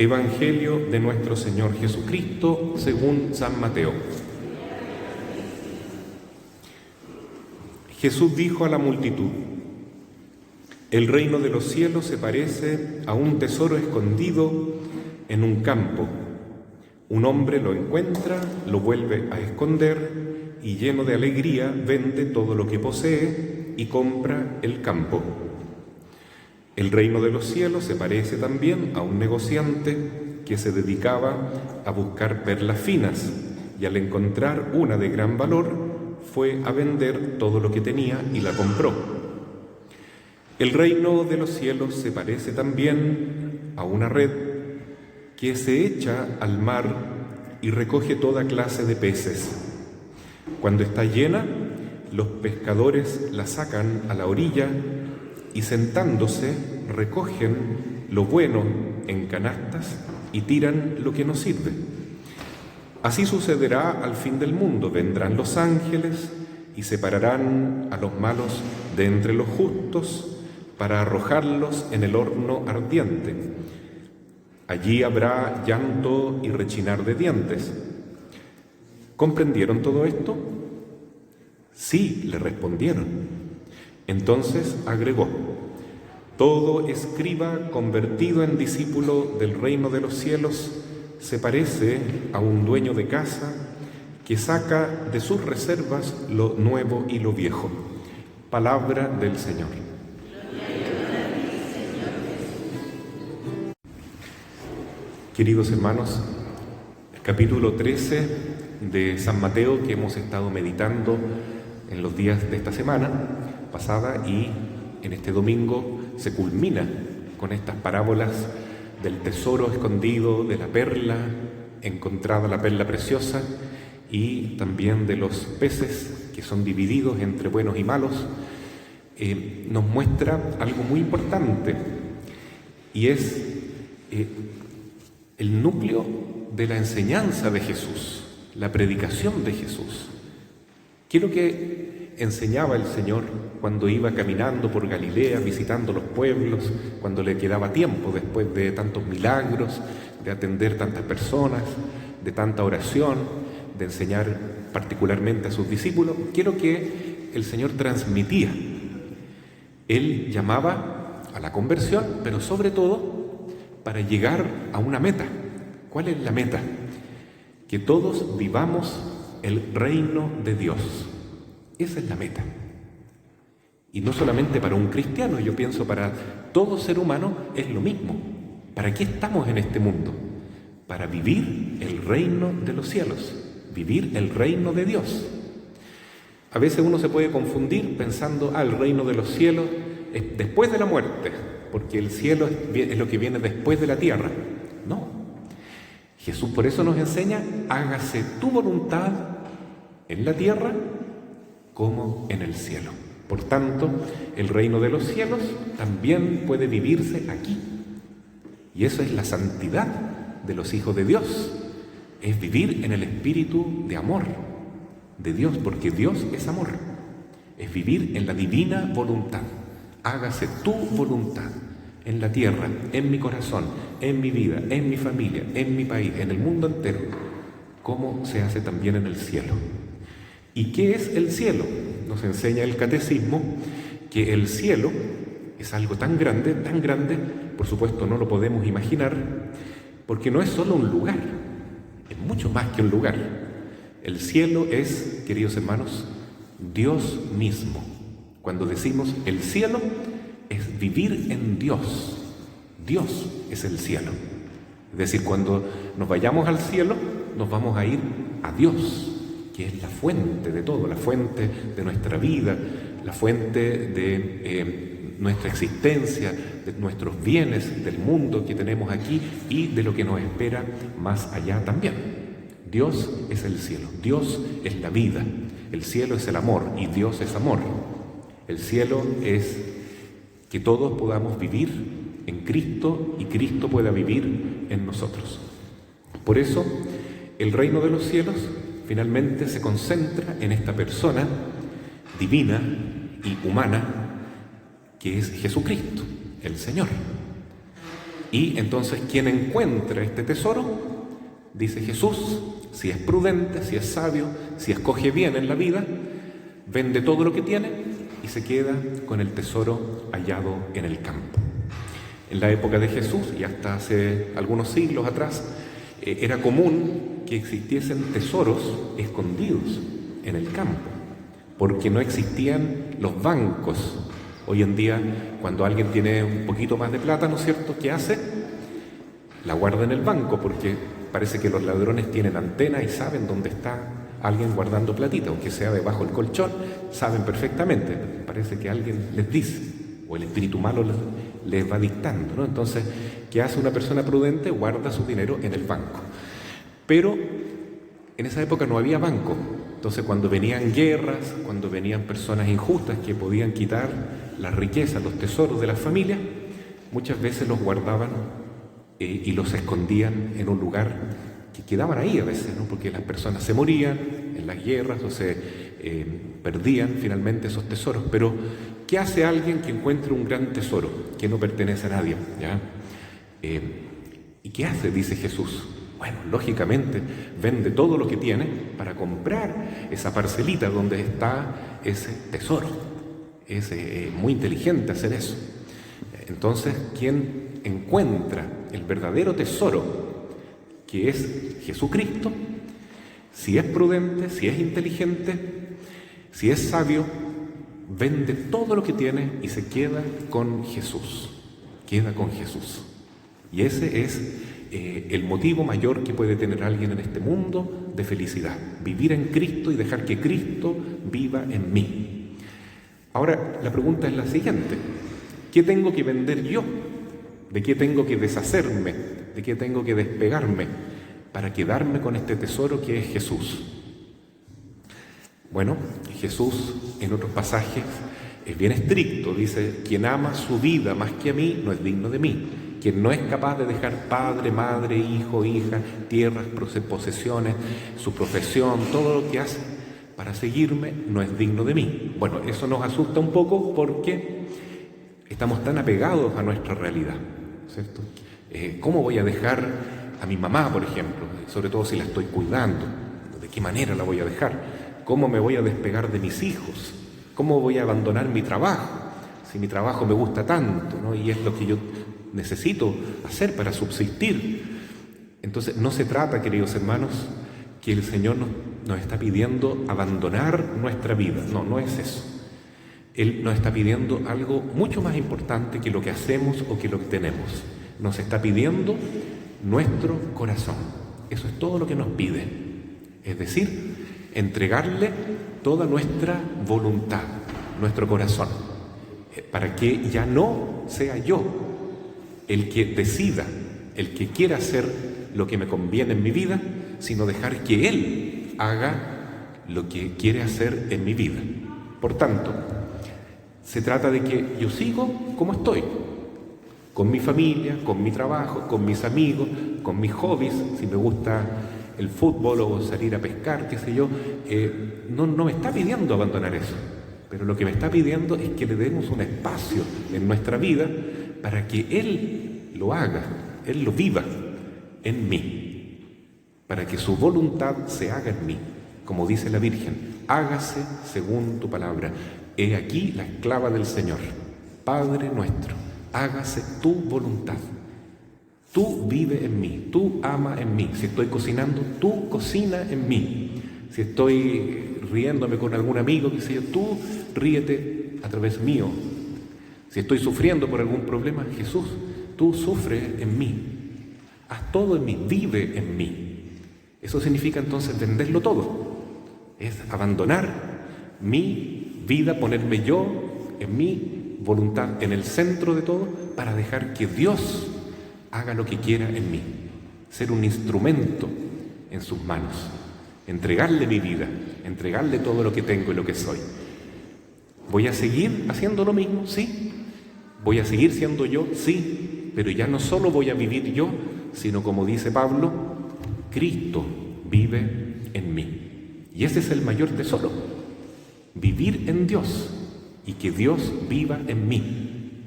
Evangelio de nuestro Señor Jesucristo según San Mateo. Jesús dijo a la multitud: el reino de los cielos se parece a un tesoro escondido en un campo. Un hombre lo encuentra, lo vuelve a esconder y, lleno de alegría, vende todo lo que posee y compra el campo. El reino de los cielos se parece también a un negociante que se dedicaba a buscar perlas finas y, al encontrar una de gran valor, fue a vender todo lo que tenía y la compró. El reino de los cielos se parece también a una red que se echa al mar y recoge toda clase de peces. Cuando está llena, los pescadores la sacan a la orilla y, sentándose, recogen lo bueno en canastas y tiran lo que no sirve. Así sucederá al fin del mundo. Vendrán los ángeles y separarán a los malos de entre los justos para arrojarlos en el horno ardiente. Allí habrá llanto y rechinar de dientes. ¿Comprendieron todo esto? Sí, le respondieron. Entonces agregó: todo escriba convertido en discípulo del reino de los cielos se parece a un dueño de casa que saca de sus reservas lo nuevo y lo viejo. Palabra del Señor. Queridos hermanos, el capítulo 13 de San Mateo que hemos estado meditando en los días de esta semana pasada y en este domingo se culmina con estas parábolas del tesoro escondido, de la perla encontrada, la perla preciosa, y también de los peces que son divididos entre buenos y malos. Nos muestra algo muy importante y es el núcleo de la enseñanza de Jesús, la predicación de Jesús. Quiero que enseñaba el Señor cuando iba caminando por Galilea, visitando los pueblos, cuando le quedaba tiempo después de tantos milagros, de atender tantas personas, de tanta oración, de enseñar particularmente a sus discípulos. Quiero que el Señor transmitía. Él llamaba a la conversión, pero sobre todo para llegar a una meta. ¿Cuál es la meta? Que todos vivamos el reino de Dios. Esa es la meta. Y no solamente para un cristiano, yo pienso para todo ser humano es lo mismo. ¿Para qué estamos en este mundo? Para vivir el reino de los cielos, vivir el reino de Dios. A veces uno se puede confundir pensando, el reino de los cielos es después de la muerte, porque el cielo es lo que viene después de la tierra. No. Jesús por eso nos enseña: hágase tu voluntad en la tierra como en el cielo. Por tanto, el reino de los cielos también puede vivirse aquí. Y eso es la santidad de los hijos de Dios. Es vivir en el espíritu de amor de Dios, porque Dios es amor. Es vivir en la divina voluntad. Hágase tu voluntad en la tierra, en mi corazón, en mi vida, en mi familia, en mi país, en el mundo entero, como se hace también en el cielo. ¿Y qué es el cielo? Nos enseña el catecismo que el cielo es algo tan grande, por supuesto no lo podemos imaginar, porque no es solo un lugar, es mucho más que un lugar. El cielo es, queridos hermanos, Dios mismo. Cuando decimos el cielo, es vivir en Dios. Dios es el cielo. Es decir, cuando nos vayamos al cielo, nos vamos a ir a Dios, que es la fuente de todo, la fuente de nuestra vida, la fuente de nuestra existencia, de nuestros bienes, del mundo que tenemos aquí y de lo que nos espera más allá también. Dios es el cielo, Dios es la vida, el cielo es el amor y Dios es amor. El cielo es que todos podamos vivir en Cristo y Cristo pueda vivir en nosotros. Por eso, el reino de los cielos finalmente se concentra en esta persona divina y humana que es Jesucristo, el Señor. Y entonces quien encuentra este tesoro, dice Jesús, si es prudente, si es sabio, si escoge bien en la vida, vende todo lo que tiene y se queda con el tesoro hallado en el campo. En la época de Jesús, y hasta hace algunos siglos atrás, era común que existiesen tesoros escondidos en el campo, porque no existían los bancos. Hoy en día, cuando alguien tiene un poquito más de plata, ¿no es cierto?, ¿qué hace? La guarda en el banco, porque parece que los ladrones tienen antena y saben dónde está alguien guardando platita, aunque sea debajo del colchón, saben perfectamente. Parece que alguien les dice, o el espíritu malo les va dictando, ¿no? Entonces, ¿qué hace una persona prudente? Guarda su dinero en el banco. Pero en esa época no había banco. Entonces, cuando venían guerras, cuando venían personas injustas que podían quitar las riquezas, los tesoros de las familias, muchas veces los guardaban y los escondían en un lugar que quedaban ahí a veces, ¿no? Porque las personas se morían en las guerras o se perdían finalmente esos tesoros. Pero ¿qué hace alguien que encuentre un gran tesoro que no pertenece a nadie? ¿Ya? ¿Y qué hace? Dice Jesús. Bueno, lógicamente vende todo lo que tiene para comprar esa parcelita donde está ese tesoro. Es muy inteligente hacer eso. Entonces, quien encuentra el verdadero tesoro, que es Jesucristo, si es prudente, si es inteligente, si es sabio, vende todo lo que tiene y se queda con Jesús. Queda con Jesús. Y ese es el motivo mayor que puede tener alguien en este mundo de felicidad. Vivir en Cristo y dejar que Cristo viva en mí. Ahora, la pregunta es la siguiente. ¿Qué tengo que vender yo? ¿De qué tengo que deshacerme? ¿De qué tengo que despegarme para quedarme con este tesoro que es Jesús? Bueno, Jesús en otros pasajes es bien estricto. Dice, quien ama su vida más que a mí no es digno de mí. Quien no es capaz de dejar padre, madre, hijo, hija, tierras, posesiones, su profesión, todo lo que hace para seguirme, no es digno de mí. Bueno, eso nos asusta un poco porque estamos tan apegados a nuestra realidad, ¿cierto? ¿Cómo voy a dejar a mi mamá, por ejemplo? Sobre todo si la estoy cuidando. ¿De qué manera la voy a dejar? ¿Cómo me voy a despegar de mis hijos? ¿Cómo voy a abandonar mi trabajo? Si mi trabajo me gusta tanto, ¿no? Y es lo que yo necesito hacer para subsistir. Entonces, no se trata, queridos hermanos, que el Señor nos está pidiendo abandonar nuestra vida. No, no es eso. Él nos está pidiendo algo mucho más importante que lo que hacemos o que lo que tenemos. Nos está pidiendo nuestro corazón. Eso es todo lo que nos pide. Es decir, entregarle toda nuestra voluntad, nuestro corazón, para que ya no sea yo el que decida, el que quiera hacer lo que me conviene en mi vida, sino dejar que Él haga lo que quiere hacer en mi vida. Por tanto, se trata de que yo sigo como estoy, con mi familia, con mi trabajo, con mis amigos, con mis hobbies, si me gusta el fútbol o salir a pescar, qué sé yo, no me está pidiendo abandonar eso, pero lo que me está pidiendo es que le demos un espacio en nuestra vida para que Él lo haga, Él lo viva en mí, para que su voluntad se haga en mí, como dice la Virgen, hágase según tu palabra. He aquí la esclava del Señor, Padre nuestro, hágase tu voluntad. Tú vive en mí, tú ama en mí. Si estoy cocinando, tú cocina en mí. Si estoy riéndome con algún amigo, qué sé yo, tú ríete a través mío. Si estoy sufriendo por algún problema, Jesús, tú sufres en mí. Haz todo en mí, vive en mí. Eso significa entonces venderlo todo. Es abandonar mi vida, ponerme yo en mi voluntad en el centro de todo para dejar que Dios haga lo que quiera en mí. Ser un instrumento en sus manos. Entregarle mi vida, entregarle todo lo que tengo y lo que soy. ¿Voy a seguir haciendo lo mismo? Sí. ¿Voy a seguir siendo yo? Sí. Pero ya no solo voy a vivir yo, sino como dice Pablo, Cristo vive en mí. Y ese es el mayor tesoro. Vivir en Dios y que Dios viva en mí.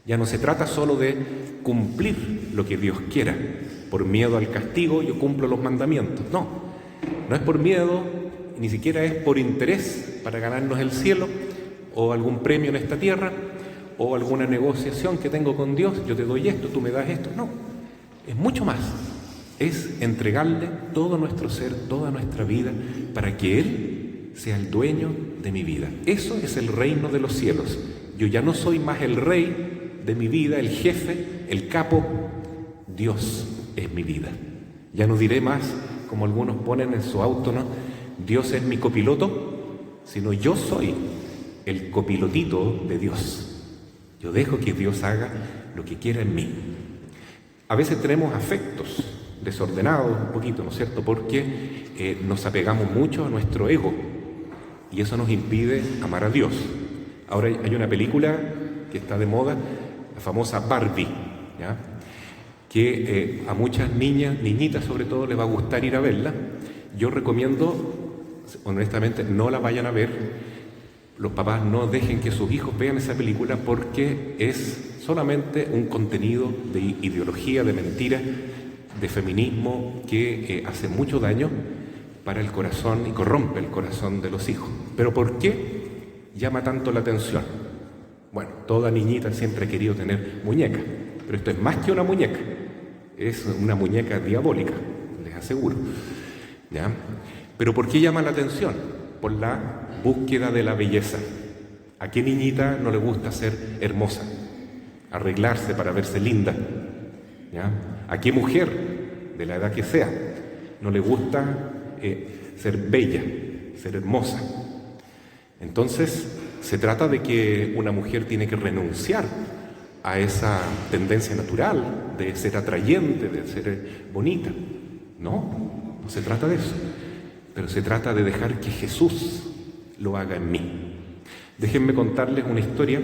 Ya no se trata solo de cumplir lo que Dios quiera. Por miedo al castigo yo cumplo los mandamientos. No, no es por miedo, ni siquiera es por interés para ganarnos el cielo o algún premio en esta tierra o alguna negociación que tengo con Dios. Yo te doy esto, tú me das esto. No, es mucho más. Es entregarle todo nuestro ser, toda nuestra vida, para que Él sea el dueño de mi vida. Eso es el reino de los cielos. Yo ya no soy más el rey de mi vida, el jefe, el capo. Dios es mi vida. Ya no diré más, como algunos ponen en su auto, ¿no? Dios es mi copiloto, sino yo soy el copilotito de Dios. Yo dejo que Dios haga lo que quiera en mí. A veces tenemos afectos desordenados un poquito, ¿no es cierto? Porque nos apegamos mucho a nuestro ego y eso nos impide amar a Dios. Ahora hay una película que está de moda, la famosa Barbie, ¿ya? Que a muchas niñitas sobre todo, les va a gustar ir a verla. Yo recomiendo, honestamente, no la vayan a ver. Los papás no dejen que sus hijos vean esa película porque es solamente un contenido de ideología, de mentira, de feminismo que hace mucho daño para el corazón y corrompe el corazón de los hijos. ¿Pero por qué llama tanto la atención? Bueno, toda niñita siempre ha querido tener muñeca, pero esto es más que una muñeca, es una muñeca diabólica, les aseguro, ¿ya? ¿Pero por qué llama la atención? Por la búsqueda de la belleza. ¿A qué niñita no le gusta ser hermosa? Arreglarse para verse linda, ¿ya? ¿A qué mujer, de la edad que sea, no le gusta ser bella, ser hermosa? Entonces, se trata de que una mujer tiene que renunciar a esa tendencia natural de ser atrayente, de ser bonita. No, no se trata de eso, pero se trata de dejar que Jesús lo haga en mí. Déjenme contarles una historia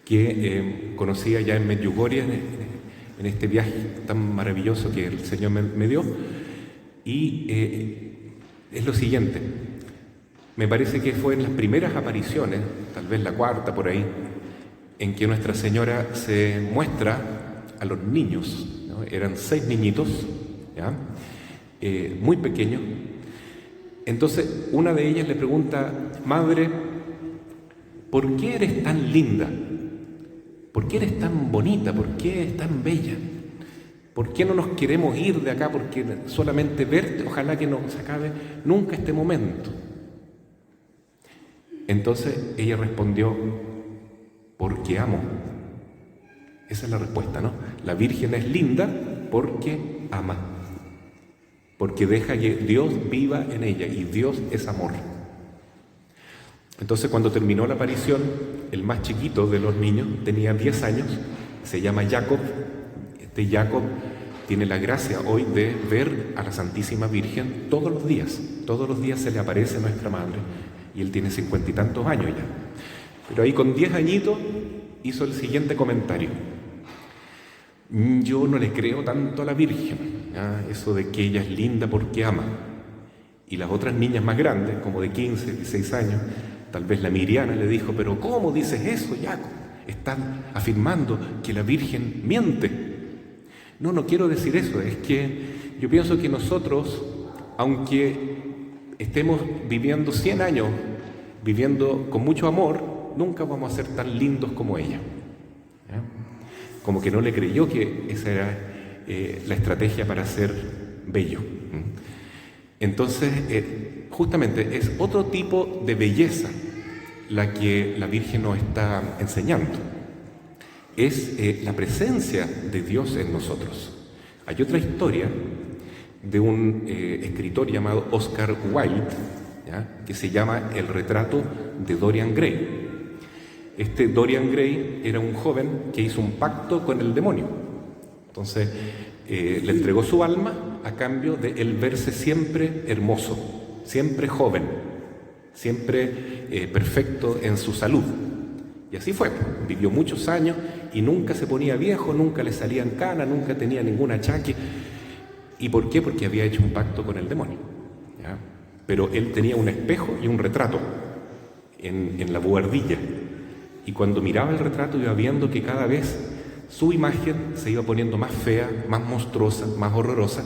que conocí allá en Medjugorje, en este viaje tan maravilloso que el Señor me dio, y es lo siguiente. Me parece que fue en las primeras apariciones, tal vez la cuarta por ahí, en que Nuestra Señora se muestra a los niños, ¿no? Eran 6 niñitos, ¿ya? Muy pequeños. Entonces una de ellas le pregunta: Madre, ¿por qué eres tan linda? ¿Por qué eres tan bonita? ¿Por qué eres tan bella? ¿Por qué no nos queremos ir de acá? Porque solamente verte, ojalá que no se acabe nunca este momento. Entonces ella respondió: porque amo. Esa es la respuesta, ¿no? La Virgen es linda porque ama, porque deja que Dios viva en ella, y Dios es amor. Entonces, cuando terminó la aparición, el más chiquito de los niños tenía 10 años, se llama Jacob. Este Jacob tiene la gracia hoy de ver a la Santísima Virgen todos los días se le aparece nuestra Madre, y él tiene 50 y tantos años ya. Pero ahí con 10 añitos hizo el siguiente comentario: yo no le creo tanto a la Virgen, ¿ya? Eso de que ella es linda porque ama. Y las otras niñas más grandes, como de 15, 16 años, tal vez la Miriana le dijo: pero ¿cómo dices eso, Jacob? Están afirmando que la Virgen miente. No, no quiero decir eso, es que yo pienso que nosotros, aunque estemos viviendo 100 años, viviendo con mucho amor, nunca vamos a ser tan lindos como ella, ¿ya? Como que no le creyó que esa era la estrategia para ser bello. Entonces, justamente es otro tipo de belleza la que la Virgen nos está enseñando. Es la presencia de Dios en nosotros. Hay otra historia de un escritor llamado Oscar Wilde, ¿ya? Que se llama El retrato de Dorian Gray. Este Dorian Gray era un joven que hizo un pacto con el demonio. Entonces le entregó su alma a cambio de él verse siempre hermoso, siempre joven, siempre perfecto en su salud. Y así fue, vivió muchos años y nunca se ponía viejo, nunca le salían canas, nunca tenía ningún achaque. ¿Y por qué? Porque había hecho un pacto con el demonio, ¿ya? Pero él tenía un espejo y un retrato en la buhardilla. Y cuando miraba el retrato iba viendo que cada vez su imagen se iba poniendo más fea, más monstruosa, más horrorosa,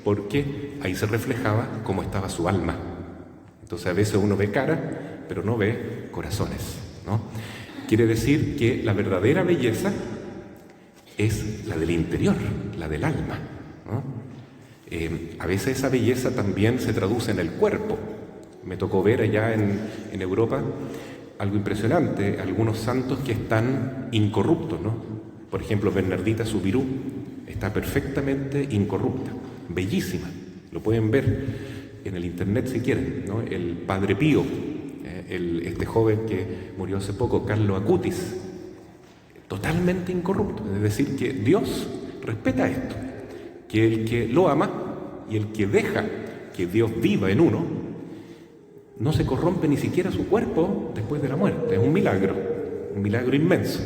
porque ahí se reflejaba cómo estaba su alma. Entonces a veces uno ve cara, pero no ve corazones, ¿no? Quiere decir que la verdadera belleza es la del interior, la del alma, ¿no? A veces esa belleza también se traduce en el cuerpo. Me tocó ver allá en Europa algo impresionante, algunos santos que están incorruptos, ¿no? Por ejemplo, Bernardita Subirú está perfectamente incorrupta, bellísima, lo pueden ver en el internet si quieren, ¿no? El Padre Pío, este joven que murió hace poco, Carlo Acutis, totalmente incorrupto. Es decir, que Dios respeta esto, que el que lo ama y el que deja que Dios viva en uno, no se corrompe ni siquiera su cuerpo después de la muerte. Es un milagro inmenso,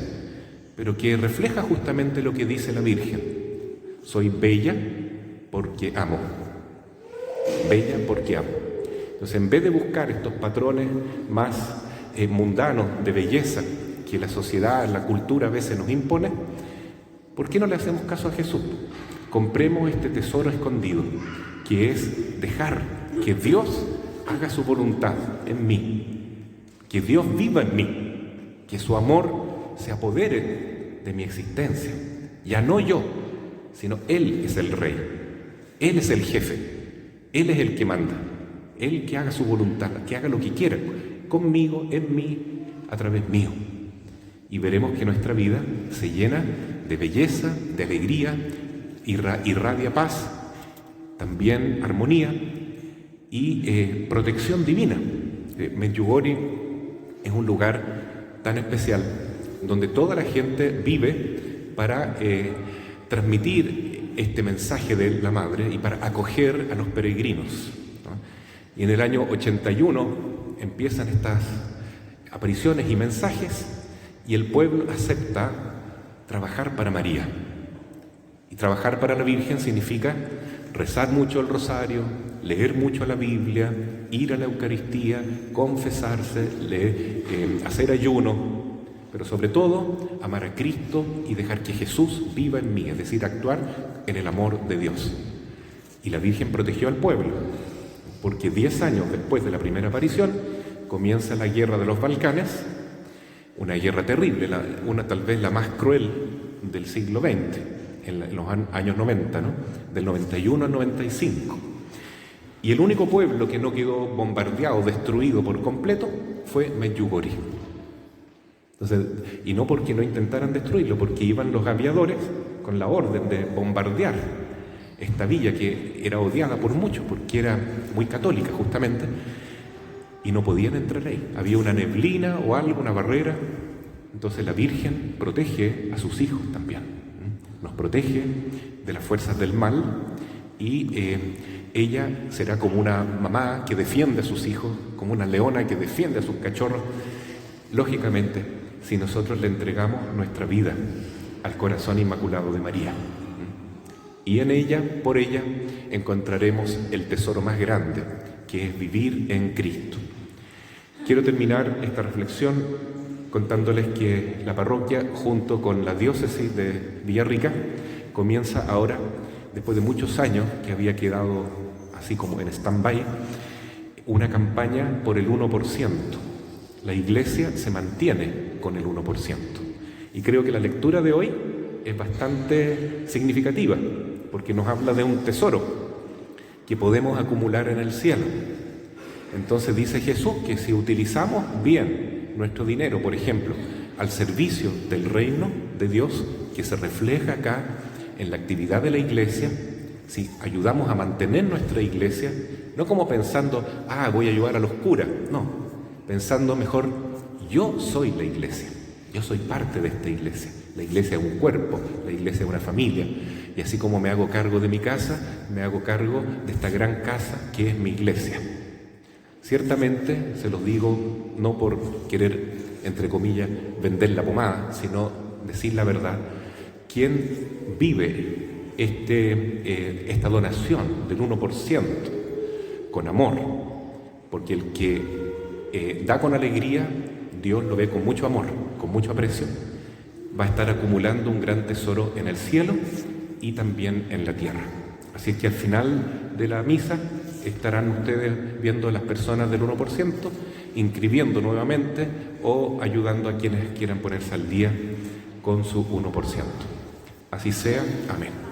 pero que refleja justamente lo que dice la Virgen: soy bella porque amo, bella porque amo. Entonces, en vez de buscar estos patrones más mundanos de belleza que la sociedad, la cultura a veces nos impone, ¿por qué no le hacemos caso a Jesús? Compremos este tesoro escondido, que es dejar que Dios haga su voluntad en mí, que Dios viva en mí, que su amor se apodere de mi existencia. Ya no yo, sino Él es el Rey, Él es el jefe, Él es el que manda, Él que haga su voluntad, que haga lo que quiera, conmigo, en mí, a través mío. Y veremos que nuestra vida se llena de belleza, de alegría, irradia paz, también armonía y protección divina. Medjugorje es un lugar tan especial donde toda la gente vive para transmitir este mensaje de la Madre y para acoger a los peregrinos, ¿no? Y en el año 81 empiezan estas apariciones y mensajes, y el pueblo acepta trabajar para María. Y trabajar para la Virgen significa rezar mucho el rosario, leer mucho la Biblia, ir a la Eucaristía, confesarse, hacer ayuno, pero sobre todo amar a Cristo y dejar que Jesús viva en mí, es decir, actuar en el amor de Dios. Y la Virgen protegió al pueblo, porque 10 años después de la primera aparición comienza la guerra de los Balcanes, una guerra terrible, una tal vez la más cruel del siglo XX, en los años 90, ¿no? Del 91 al 95. Y el único pueblo que no quedó bombardeado, destruido por completo, fue Medjugorje. Entonces, y no porque no intentaran destruirlo, porque iban los aviadores con la orden de bombardear esta villa que era odiada por muchos, porque era muy católica justamente, y no podían entrar ahí. Había una neblina o algo, una barrera. Entonces la Virgen protege a sus hijos también, nos protege de las fuerzas del mal, y ella será como una mamá que defiende a sus hijos, como una leona que defiende a sus cachorros. Lógicamente, si nosotros le entregamos nuestra vida al corazón inmaculado de María, y en ella, por ella, encontraremos el tesoro más grande, que es vivir en Cristo. Quiero terminar esta reflexión contándoles que la parroquia, junto con la diócesis de Villarrica, comienza ahora, después de muchos años que había quedado así como en stand-by, una campaña por el 1%. La Iglesia se mantiene con el 1%. Y creo que la lectura de hoy es bastante significativa, porque nos habla de un tesoro que podemos acumular en el cielo. Entonces dice Jesús que si utilizamos bien nuestro dinero, por ejemplo, al servicio del reino de Dios, que se refleja acá en la actividad de la Iglesia, si ayudamos a mantener nuestra Iglesia, no como pensando, voy a ayudar a los curas, no, pensando mejor, yo soy la Iglesia, yo soy parte de esta Iglesia. La Iglesia es un cuerpo, la Iglesia es una familia, y así como me hago cargo de mi casa, me hago cargo de esta gran casa que es mi Iglesia. Ciertamente, se los digo no por querer, entre comillas, vender la pomada, sino decir la verdad. Quien vive esta donación del 1% con amor, porque el que da con alegría, Dios lo ve con mucho amor, con mucho aprecio, va a estar acumulando un gran tesoro en el cielo y también en la tierra. Así es que al final de la misa estarán ustedes viendo a las personas del 1%, inscribiendo nuevamente o ayudando a quienes quieran ponerse al día con su 1%. Así sea. Amén.